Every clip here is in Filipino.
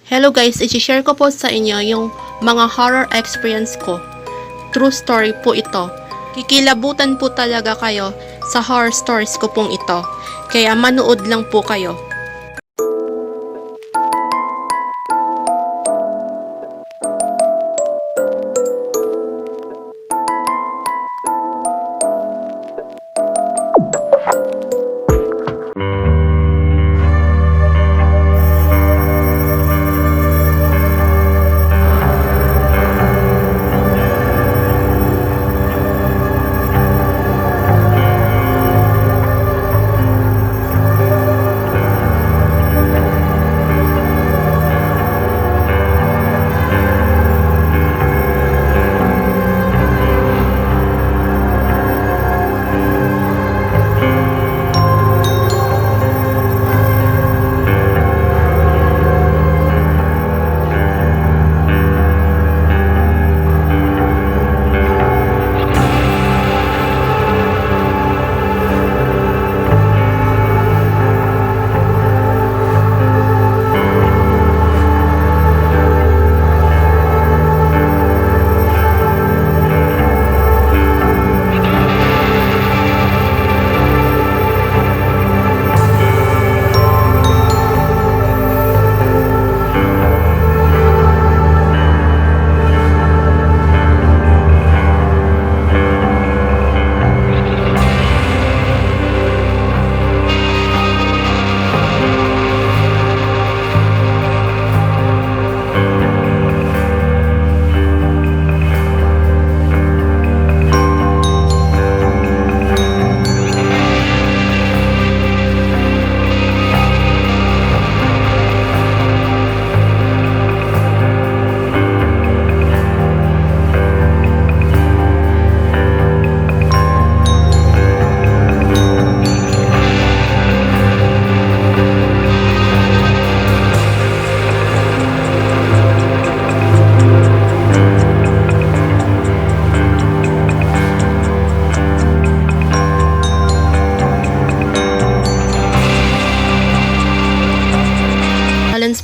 Hello guys, i-share ko po sa inyo yung mga horror experience ko. True story po ito. Kikilabutan po talaga kayo sa horror stories ko pong ito. Kaya manood lang po kayo.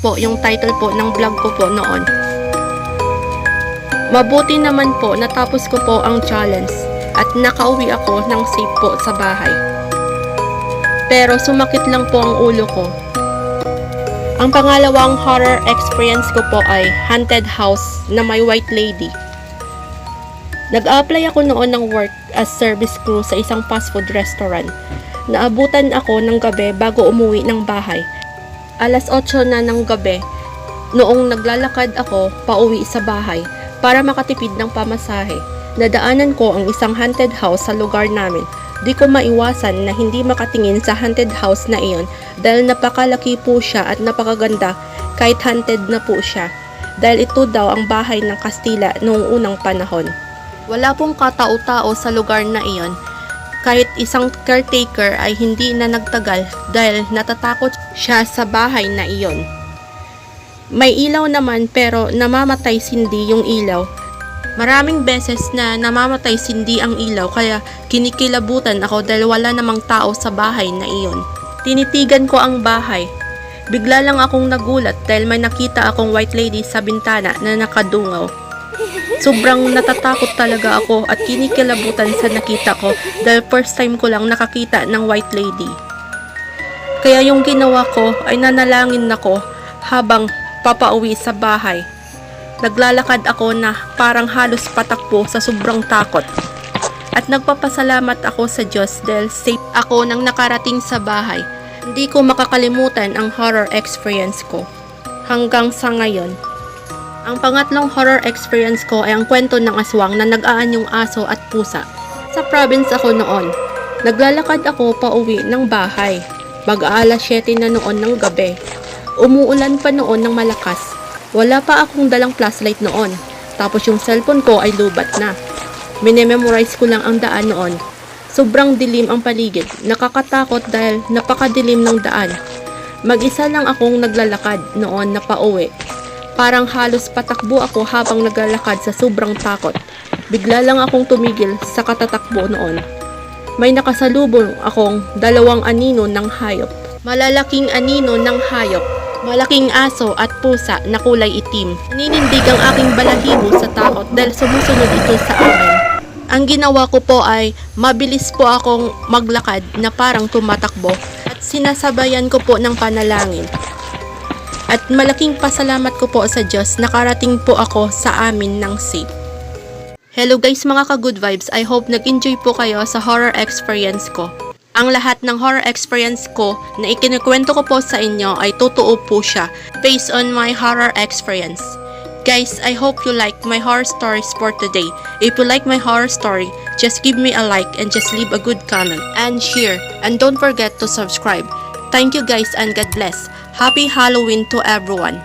Po yung title po ng vlog ko po noon. Mabuti naman po natapos ko po ang challenge at nakauwi ako ng safe po sa bahay. Pero sumakit lang po ang ulo ko. Ang pangalawang horror experience ko po ay haunted house na may white lady. Nag-apply ako noon ng work as service crew sa isang fast food restaurant. Naabutan ako ng gabi bago umuwi ng bahay. Alas 8 na ng gabi, noong naglalakad ako pauwi sa bahay para makatipid ng pamasahe. Nadaanan ko ang isang haunted house sa lugar namin. Di ko maiwasan na hindi makatingin sa haunted house na iyon dahil napakalaki po siya at napakaganda kahit haunted na po siya. Dahil ito daw ang bahay ng Kastila noong unang panahon. Wala pong katao-tao sa lugar na iyon. Kahit isang caretaker ay hindi na nagtagal dahil natatakot siya sa bahay na iyon. May ilaw naman pero namamatay sindi yung ilaw. Maraming beses na namamatay sindi ang ilaw kaya kinikilabutan ako dahil wala namang tao sa bahay na iyon. Tinitigan ko ang bahay. Bigla lang akong nagulat dahil may nakita akong white lady sa bintana na nakadungaw. Sobrang natatakot talaga ako at kinikilabutan sa nakita ko dahil first time ko lang nakakita ng white lady. Kaya yung ginawa ko ay nanalangin ako habang papauwi sa bahay. Naglalakad ako na parang halos patakbo sa sobrang takot. At nagpapasalamat ako sa Diyos dahil safe ako nang nakarating sa bahay. Hindi ko makakalimutan ang horror experience ko hanggang sa ngayon. Ang pangatlong horror experience ko ay ang kwento ng aswang na nag-aanyong aso at pusa. Sa province ako noon. Naglalakad ako pauwi ng bahay. Mag-aalas 7 na noon ng gabi. Umuulan pa noon ng malakas. Wala pa akong dalang flashlight noon. Tapos yung cellphone ko ay lubat na. Minememorize ko lang ang daan noon. Sobrang dilim ang paligid. Nakakatakot dahil napakadilim ng daan. Mag-isa lang akong naglalakad noon na pauwi. Parang halos patakbo ako habang naglalakad sa sobrang takot. Bigla lang akong tumigil sa katatakbo noon. May nakasalubong akong dalawang anino ng hayop. Malalaking anino ng hayop. Malaking aso at pusa na kulay itim. Naninindig ang aking balahibo sa takot dahil sumusunod ito sa akin. Ang ginawa ko po ay mabilis po akong maglakad na parang tumatakbo at sinasabayan ko po ng panalangin. At malaking pasalamat ko po sa Diyos nakarating po ako sa amin ng safe. Hello guys mga ka-good vibes, I hope nag-enjoy po kayo sa horror experience ko. Ang lahat ng horror experience ko na ikinikwento ko po sa inyo ay totoo po siya based on my horror experience. Guys, I hope you like my horror stories for today. If you like my horror story, just give me a like and just leave a good comment and share, and don't forget to subscribe. Thank you guys and God bless. Happy Halloween to everyone.